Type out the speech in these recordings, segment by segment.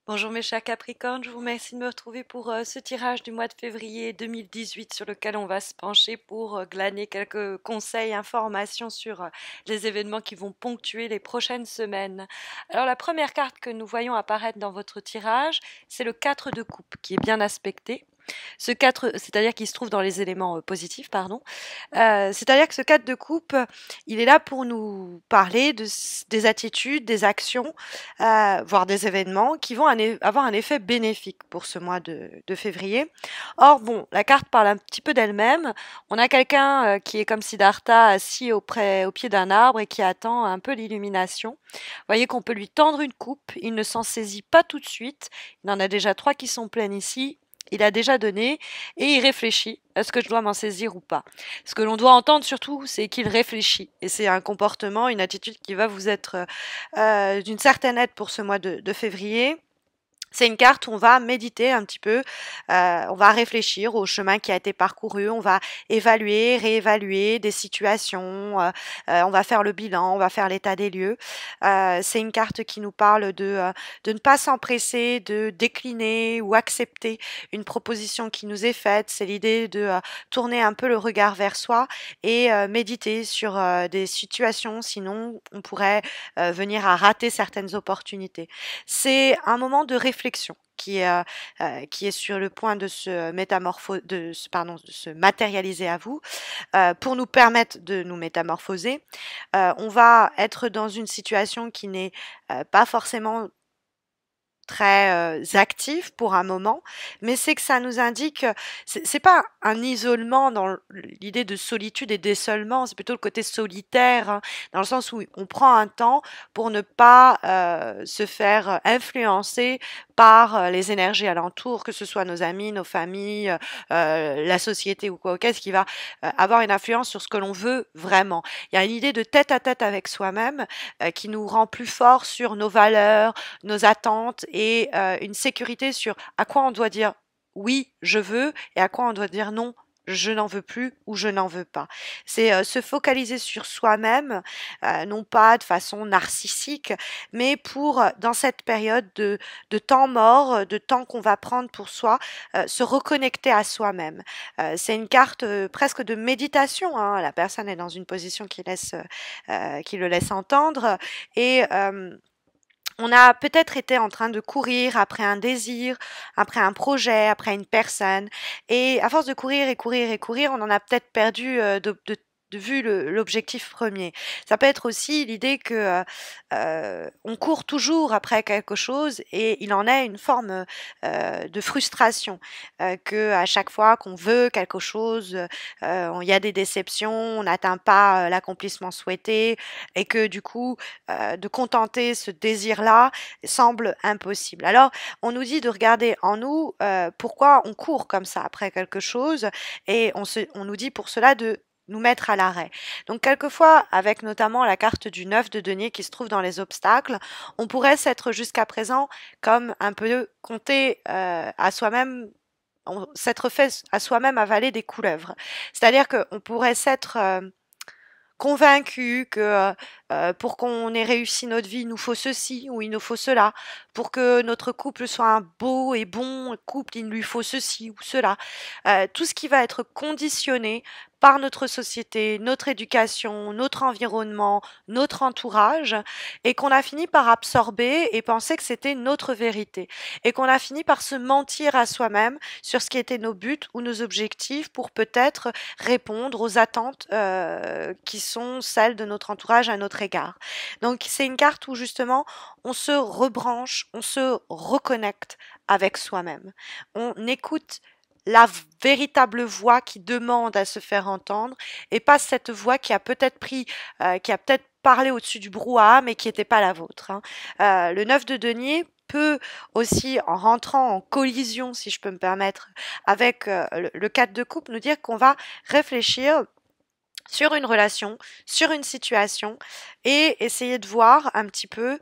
Bonjour mes chers Capricornes, je vous remercie de me retrouver pour ce tirage du mois de février 2018 sur lequel on va se pencher pour glaner quelques conseils, informations sur les événements qui vont ponctuer les prochaines semaines. Alors la première carte que nous voyons apparaître dans votre tirage, c'est le 4 de coupe qui est bien aspecté. Ce 4, c'est-à-dire qu'il se trouve dans les éléments positifs, pardon. C'est-à-dire que ce 4 de coupe, il est là pour nous parler des attitudes, des actions, voire des événements qui vont avoir un effet bénéfique pour ce mois de février. Or, bon, la carte parle un petit peu d'elle-même. On a quelqu'un qui est comme Siddhartha assis au pied d'un arbre et qui attend un peu l'illumination. Vous voyez qu'on peut lui tendre une coupe, il ne s'en saisit pas tout de suite. Il en a déjà 3 qui sont pleines ici. Il a déjà donné et il réfléchit. Est-ce que je dois m'en saisir ou pas? Ce que l'on doit entendre surtout, c'est qu'il réfléchit. Et c'est un comportement, une attitude qui va vous être d'une certaine aide pour ce mois de février. C'est une carte où on va méditer un petit peu, on va réfléchir au chemin qui a été parcouru, on va évaluer, réévaluer des situations, on va faire le bilan, on va faire l'état des lieux. C'est une carte qui nous parle de ne pas s'empresser, de décliner ou accepter une proposition qui nous est faite. C'est l'idée de tourner un peu le regard vers soi et méditer sur des situations, sinon on pourrait venir à rater certaines opportunités. C'est un moment de réflexion qui est sur le point de se de se matérialiser à vous, pour nous permettre de nous métamorphoser. On va être dans une situation qui n'est pas forcément très actif pour un moment, mais c'est que ça nous indique, c'est pas un isolement dans l'idée de solitude et d'isolement, c'est plutôt le côté solitaire, hein, dans le sens où on prend un temps pour ne pas se faire influencer par les énergies alentour, que ce soit nos amis, nos familles, la société ou quoi, qu'est-ce qui va avoir une influence sur ce que l'on veut vraiment. Il y a une idée de tête à tête avec soi-même qui nous rend plus forts sur nos valeurs, nos attentes et une sécurité sur à quoi on doit dire oui, je veux et à quoi on doit dire non, je n'en veux plus ou je n'en veux pas. C'est se focaliser sur soi-même, non pas de façon narcissique, mais pour, dans cette période de temps mort, de temps qu'on va prendre pour soi, se reconnecter à soi-même. C'est une carte presque de méditation, hein. La personne est dans une position qui le laisse entendre et on a peut-être été en train de courir après un désir, après un projet, après une personne et à force de courir et courir et courir, on en a peut-être perdu, de vue l'objectif premier. Ça peut être aussi l'idée que, on court toujours après quelque chose et il en est une forme, de frustration, qu'à chaque fois qu'on veut quelque chose, il y a des déceptions, on n'atteint pas, l'accomplissement souhaité et que du coup, de contenter ce désir-là semble impossible. Alors, on nous dit de regarder en nous pourquoi on court comme ça après quelque chose et on nous dit pour cela de nous mettre à l'arrêt. Donc quelquefois, avec notamment la carte du 9 de denier qui se trouve dans les obstacles, on pourrait s'être jusqu'à présent comme un peu compté à soi-même, s'être fait à soi-même avaler des couleuvres. C'est-à-dire qu'on pourrait s'être convaincu que pour qu'on ait réussi notre vie, il nous faut ceci ou il nous faut cela. Pour que notre couple soit un beau et bon couple, il lui faut ceci ou cela. Tout ce qui va être conditionné par notre société, notre éducation, notre environnement, notre entourage, et qu'on a fini par absorber et penser que c'était notre vérité, et qu'on a fini par se mentir à soi-même sur ce qui étaient nos buts ou nos objectifs pour peut-être répondre aux attentes qui sont celles de notre entourage à notre égard. Donc c'est une carte où justement on se rebranche, on se reconnecte avec soi-même. On écoute la véritable voix qui demande à se faire entendre et pas cette voix qui a peut-être qui a peut-être parlé au-dessus du brouhaha mais qui n'était pas la vôtre, hein. Le 9 de denier peut aussi, en rentrant en collision, si je peux me permettre, avec le 4 de coupe, nous dire qu'on va réfléchir sur une relation, sur une situation et essayer de voir un petit peu,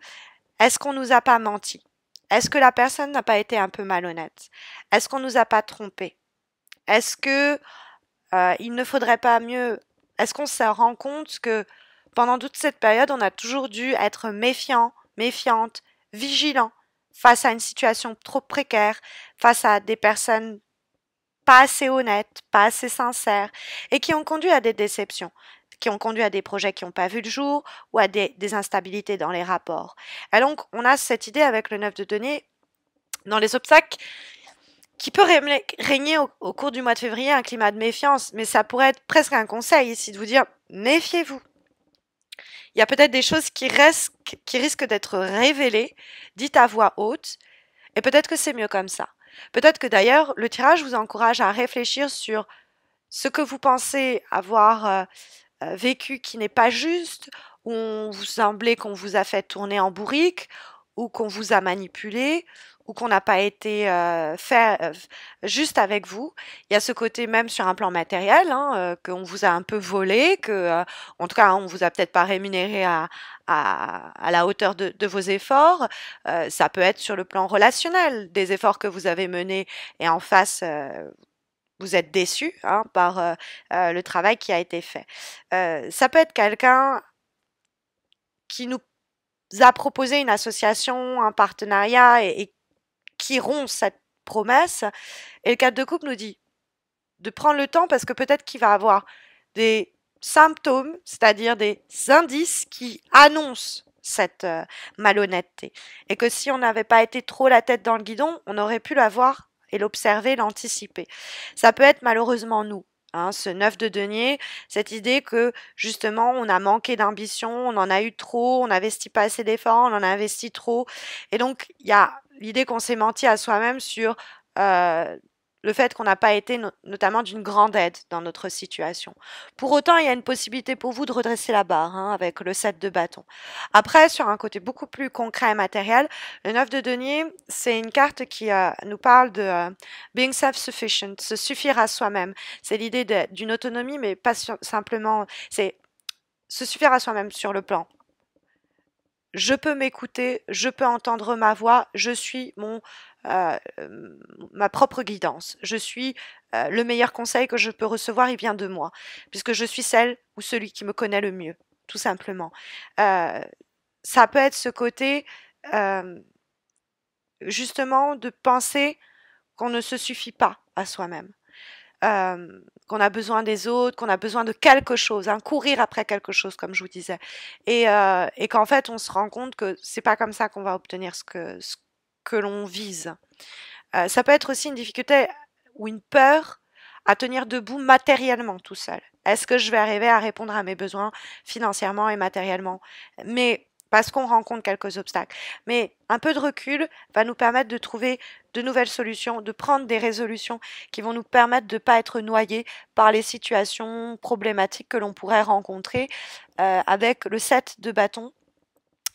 est-ce qu'on nous a pas menti? Est-ce que la personne n'a pas été un peu malhonnête? Est-ce qu'on nous a pas trompé? Est-ce que il ne faudrait pas mieux, est-ce qu'on se rend compte que pendant toute cette période, on a toujours dû être méfiant, méfiante, vigilant face à une situation trop précaire, face à des personnes pas assez honnêtes, pas assez sincères, et qui ont conduit à des déceptions, qui ont conduit à des projets qui n'ont pas vu le jour ou à des instabilités dans les rapports. Et donc, on a cette idée avec le 9 de denier, dans les obstacles, qui peut régner au cours du mois de février un climat de méfiance, mais ça pourrait être presque un conseil ici de vous dire méfiez-vous. Il y a peut-être des choses qui risquent d'être révélées, dites à voix haute, et peut-être que c'est mieux comme ça. Peut-être que d'ailleurs, le tirage vous encourage à réfléchir sur ce que vous pensez avoir vécu qui n'est pas juste, où on vous semblait qu'on vous a fait tourner en bourrique, ou qu'on vous a manipulé, ou qu'on n'a pas été fait juste avec vous. Il y a ce côté même sur un plan matériel, hein, qu'on vous a un peu volé, que, en tout cas, on vous a peut-être pas rémunéré à la hauteur de vos efforts. Ça peut être sur le plan relationnel, des efforts que vous avez menés et en face, vous êtes déçu hein, par le travail qui a été fait. Ça peut être quelqu'un qui nous a proposé une association, un partenariat et qui rompt cette promesse. Et le cadre de couple nous dit de prendre le temps parce que peut-être qu'il va avoir des symptômes, c'est-à-dire des indices qui annoncent cette malhonnêteté. Et que si on n'avait pas été trop la tête dans le guidon, on aurait pu l'avoir et l'observer, l'anticiper. Ça peut être malheureusement nous. Hein, ce 9 de denier, cette idée que justement on a manqué d'ambition, on en a eu trop, on n'investit pas assez d'efforts, on en a investi trop. Et donc il y a l'idée qu'on s'est menti à soi-même sur le fait qu'on n'a pas été notamment d'une grande aide dans notre situation. Pour autant, il y a une possibilité pour vous de redresser la barre hein, avec le 7 de bâton. Après, sur un côté beaucoup plus concret et matériel, le 9 de denier, c'est une carte qui nous parle de being self-sufficient, se suffire à soi-même. C'est l'idée d'une autonomie, mais pas simplement, c'est se suffire à soi-même sur le plan. Je peux m'écouter, je peux entendre ma voix, je suis ma propre guidance. Je suis le meilleur conseil que je peux recevoir, il vient de moi, puisque je suis celle ou celui qui me connaît le mieux, tout simplement. Ça peut être ce côté, justement, de penser qu'on ne se suffit pas à soi-même. Qu'on a besoin des autres, qu'on a besoin de quelque chose, hein, courir après quelque chose, comme je vous disais. Et qu'en fait, on se rend compte que c'est pas comme ça qu'on va obtenir ce que l'on vise. Ça peut être aussi une difficulté ou une peur à tenir debout matériellement tout seul. Est-ce que je vais arriver à répondre à mes besoins financièrement et matériellement? Mais parce qu'on rencontre quelques obstacles. Mais un peu de recul va nous permettre de trouver de nouvelles solutions, de prendre des résolutions qui vont nous permettre de ne pas être noyés par les situations problématiques que l'on pourrait rencontrer avec le 7 de bâton,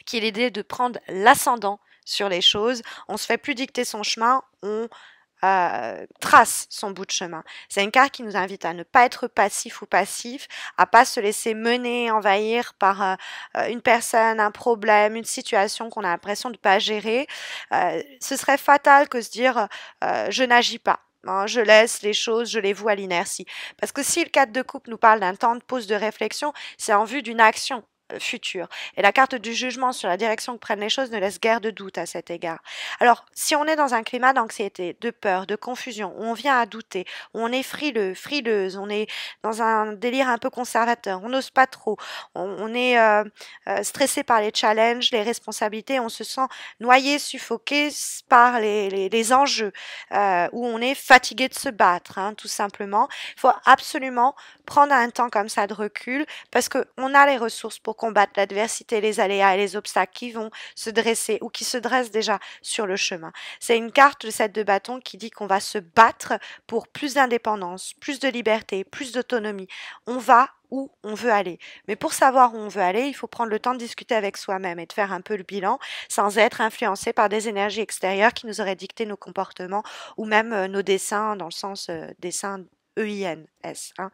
qui est l'idée de prendre l'ascendant sur les choses. On se fait plus dicter son chemin, on trace son bout de chemin. C'est une carte qui nous invite à ne pas être passif ou passif, à pas se laisser mener, envahir par une personne, un problème, une situation qu'on a l'impression de ne pas gérer. Ce serait fatal que se dire je n'agis pas. Hein, je laisse les choses, je les voue à l'inertie. Parce que si le 4 de coupe nous parle d'un temps de pause de réflexion, c'est en vue d'une action future. Et la carte du jugement sur la direction que prennent les choses ne laisse guère de doute à cet égard. Alors, si on est dans un climat d'anxiété, de peur, de confusion, où on vient à douter, où on est frileux, frileuse, on est dans un délire un peu conservateur, on n'ose pas trop, on est stressé par les challenges, les responsabilités, on se sent noyé, suffoqué par les enjeux, où on est fatigué de se battre, hein, tout simplement. Il faut absolument prendre un temps comme ça de recul, parce qu'on a les ressources pour combattre l'adversité, les aléas et les obstacles qui vont se dresser ou qui se dressent déjà sur le chemin. C'est une carte, le 7 de bâton, qui dit qu'on va se battre pour plus d'indépendance, plus de liberté, plus d'autonomie. On va où on veut aller. Mais pour savoir où on veut aller, il faut prendre le temps de discuter avec soi-même et de faire un peu le bilan sans être influencé par des énergies extérieures qui nous auraient dicté nos comportements ou même nos dessins dans le sens dessin EINS. Hein.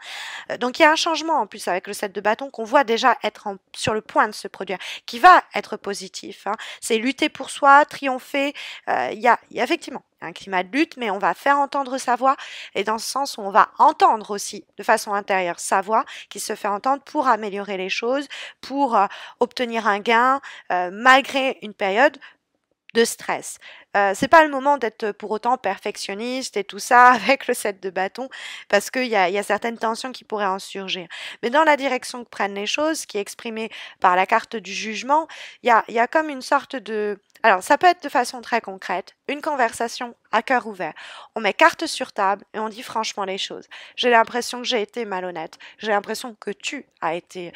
Donc il y a un changement en plus avec le 7 de bâton qu'on voit déjà être sur le point de se produire, qui va être positif. Hein. C'est lutter pour soi, triompher. Il y a effectivement un climat de lutte, mais on va faire entendre sa voix et dans ce sens où on va entendre aussi de façon intérieure sa voix qui se fait entendre pour améliorer les choses, pour obtenir un gain malgré une période de stress. C'est pas le moment d'être pour autant perfectionniste et tout ça avec le 7 de bâton, parce qu'il y a certaines tensions qui pourraient en surgir. Mais dans la direction que prennent les choses, qui est exprimée par la carte du jugement, il y a comme une sorte de... Alors, ça peut être de façon très concrète, une conversation à cœur ouvert. On met carte sur table et on dit franchement les choses. J'ai l'impression que j'ai été malhonnête. J'ai l'impression que tu as été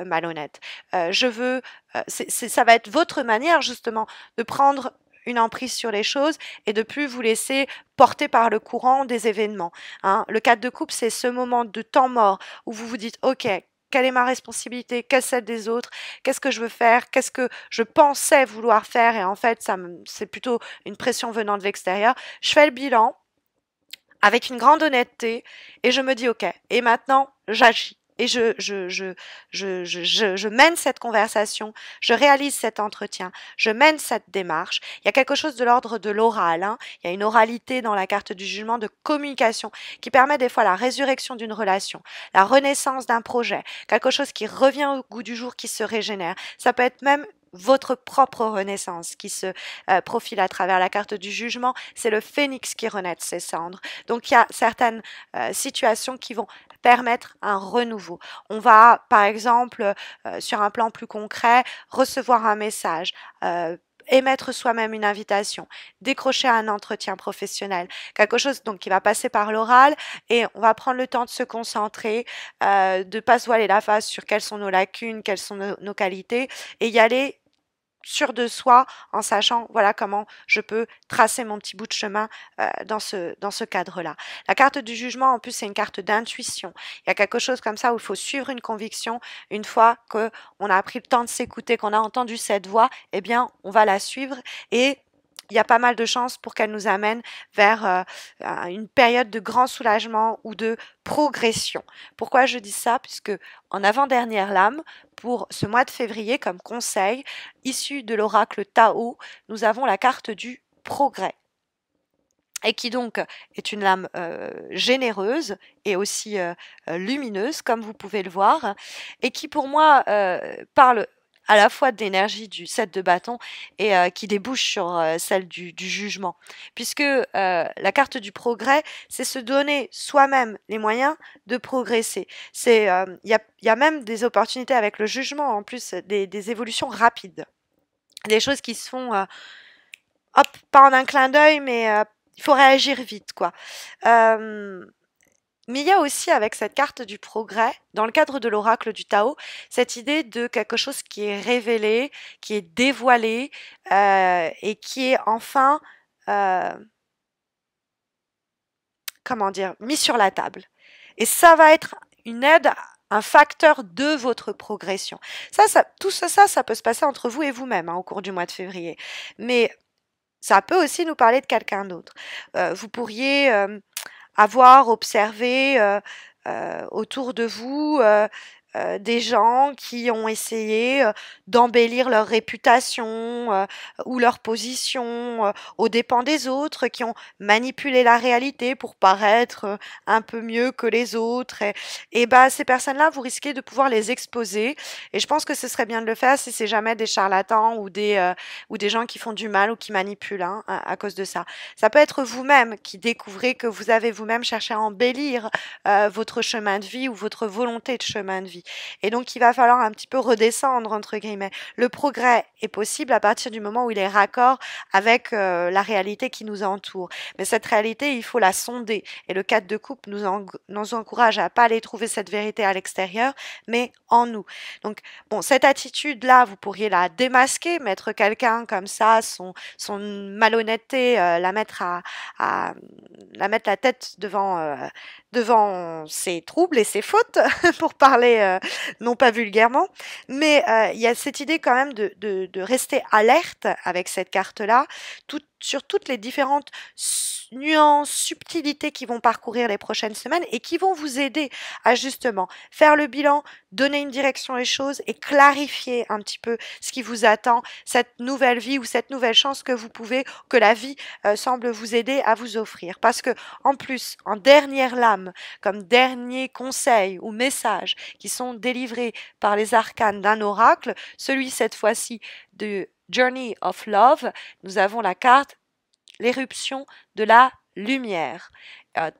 malhonnête. Ça va être votre manière justement de prendre une emprise sur les choses et de plus vous laisser porter par le courant des événements. Hein. Le 4 de coupe, c'est ce moment de temps mort où vous vous dites, OK, quelle est ma responsabilité? Quelle est celle des autres? Qu'est-ce que je veux faire? Qu'est-ce que je pensais vouloir faire? Et en fait, c'est plutôt une pression venant de l'extérieur. Je fais le bilan avec une grande honnêteté et je me dis, OK, et maintenant, j'agis. Et je mène cette conversation, je réalise cet entretien, je mène cette démarche. Il y a quelque chose de l'ordre de l'oral. Hein. Il y a une oralité dans la carte du jugement de communication qui permet des fois la résurrection d'une relation, la renaissance d'un projet, quelque chose qui revient au goût du jour, qui se régénère. Ça peut être même votre propre renaissance qui se profile à travers la carte du jugement. C'est le phénix qui renaît de ses cendres. Donc il y a certaines situations qui vont permettre un renouveau. On va, par exemple, sur un plan plus concret, recevoir un message, émettre soi-même une invitation, décrocher un entretien professionnel, quelque chose donc qui va passer par l'oral et on va prendre le temps de se concentrer, de pas se voiler la face sur quelles sont nos lacunes, quelles sont nos qualités et y aller sûr de soi en sachant voilà comment je peux tracer mon petit bout de chemin dans ce cadre-là. La carte du jugement, en plus, c'est une carte d'intuition. Il y a quelque chose comme ça où il faut suivre une conviction. Une fois qu'on a pris le temps de s'écouter, qu'on a entendu cette voix, eh bien, on va la suivre et il y a pas mal de chances pour qu'elle nous amène vers une période de grand soulagement ou de progression. Pourquoi je dis ça? Puisque en avant-dernière lame, pour ce mois de février, comme conseil, issu de l'oracle Tao, nous avons la carte du progrès. Et qui donc est une lame généreuse et aussi lumineuse, comme vous pouvez le voir, et qui pour moi parle à la fois de l'énergie du 7 de bâton et qui débouche sur celle du jugement. Puisque la carte du progrès, c'est se donner soi-même les moyens de progresser. Il y a même des opportunités avec le jugement, en plus des évolutions rapides. Des choses qui se font, hop, pas en un clin d'œil, mais il faut réagir vite, quoi. Mais il y a aussi avec cette carte du progrès, dans le cadre de l'oracle du Tao, cette idée de quelque chose qui est révélé, qui est dévoilé et qui est enfin, comment dire, mis sur la table. Et ça va être une aide, un facteur de votre progression. Tout ça, ça peut se passer entre vous et vous-même hein, au cours du mois de février. Mais ça peut aussi nous parler de quelqu'un d'autre. Vous pourriez avoir observé autour de vous des gens qui ont essayé d'embellir leur réputation ou leur position aux dépens des autres, qui ont manipulé la réalité pour paraître un peu mieux que les autres. Et bah, ces personnes-là, vous risquez de pouvoir les exposer. Et je pense que ce serait bien de le faire si c'est jamais des charlatans ou des gens qui font du mal ou qui manipulent hein, à cause de ça. Ça peut être vous-même qui découvrez que vous avez vous-même cherché à embellir votre chemin de vie ou votre volonté de chemin de vie. Et donc, il va falloir un petit peu redescendre, entre guillemets. Le progrès est possible à partir du moment où il est raccord avec la réalité qui nous entoure. Mais cette réalité, il faut la sonder. Et le 4 de coupe nous encourage à pas aller trouver cette vérité à l'extérieur, mais en nous. Donc, bon, cette attitude-là, vous pourriez la démasquer, mettre quelqu'un comme ça, son malhonnêteté, la mettre la tête devant ses troubles et ses fautes, pour parler non pas vulgairement, mais il y a cette idée quand même de rester alerte avec cette carte-là, sur toutes les différentes nuances, subtilités qui vont parcourir les prochaines semaines et qui vont vous aider à justement faire le bilan, donner une direction aux choses et clarifier un petit peu ce qui vous attend, cette nouvelle vie ou cette nouvelle chance que la vie semble vous aider à vous offrir. Parce que, en plus, en dernière lame, comme dernier conseil ou message qui sont délivrés par les arcanes d'un oracle, celui cette fois-ci Journey of Love, nous avons la carte l'éruption de la lumière.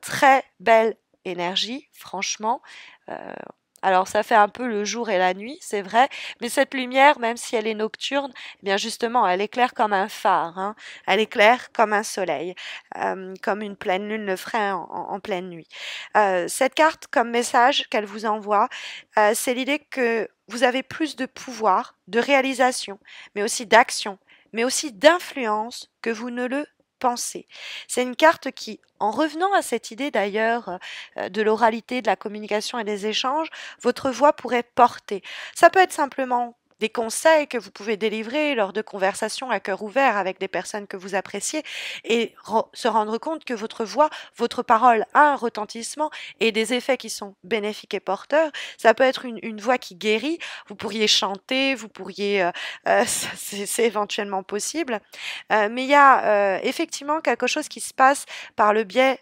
Très belle énergie, franchement. Euh, alors ça fait un peu le jour et la nuit, c'est vrai, mais cette lumière, même si elle est nocturne, eh bien justement, elle éclaire comme un phare, hein. Elle éclaire comme un soleil, comme une pleine lune le ferait en pleine nuit. Cette carte, comme message qu'elle vous envoie, c'est l'idée que vous avez plus de pouvoir, de réalisation, mais aussi d'action, mais aussi d'influence que vous ne le pensez. C'est une carte qui, en revenant à cette idée d'ailleurs de l'oralité, de la communication et des échanges, votre voix pourrait porter. Ça peut être simplement des conseils que vous pouvez délivrer lors de conversations à cœur ouvert avec des personnes que vous appréciez et se rendre compte que votre voix, votre parole a un retentissement et des effets qui sont bénéfiques et porteurs. Ça peut être une voix qui guérit. Vous pourriez chanter, vous pourriez, c'est éventuellement possible. Mais il y a effectivement quelque chose qui se passe par le biais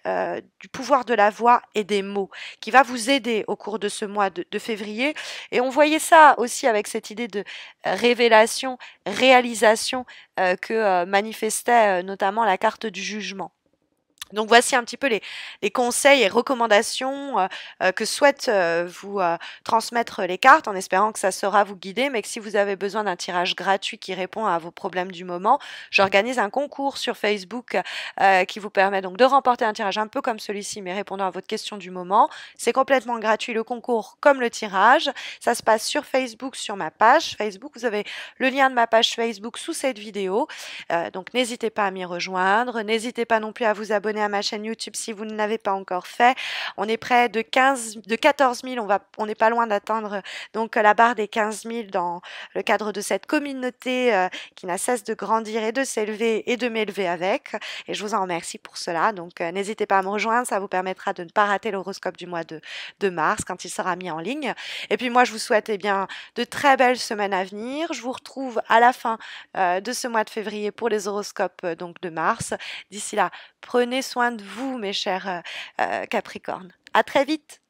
du pouvoir de la voix et des mots, qui va vous aider au cours de ce mois de février. Et on voyait ça aussi avec cette idée de révélation, réalisation que manifestait notamment la carte du jugement. Donc voici un petit peu les conseils et recommandations que souhaitent vous transmettre les cartes en espérant que ça saura vous guider, mais que si vous avez besoin d'un tirage gratuit qui répond à vos problèmes du moment, j'organise un concours sur Facebook qui vous permet donc de remporter un tirage un peu comme celui-ci, mais répondant à votre question du moment. C'est complètement gratuit le concours comme le tirage. Ça se passe sur Facebook, sur ma page Facebook. Vous avez le lien de ma page Facebook sous cette vidéo. Donc n'hésitez pas à m'y rejoindre. N'hésitez pas non plus à vous abonner à ma chaîne YouTube si vous ne l'avez pas encore fait. On est près de 14 000, on n'est pas loin d'atteindre donc la barre des 15 000 dans le cadre de cette communauté qui n'a cesse de grandir et de s'élever et de m'élever avec. Et je vous en remercie pour cela. Donc n'hésitez pas à me rejoindre, ça vous permettra de ne pas rater l'horoscope du mois de mars quand il sera mis en ligne. Et puis moi je vous souhaite eh bien de très belles semaines à venir. Je vous retrouve à la fin de ce mois de février pour les horoscopes donc de mars. D'ici là, prenez soin de vous, mes chers Capricornes. À très vite!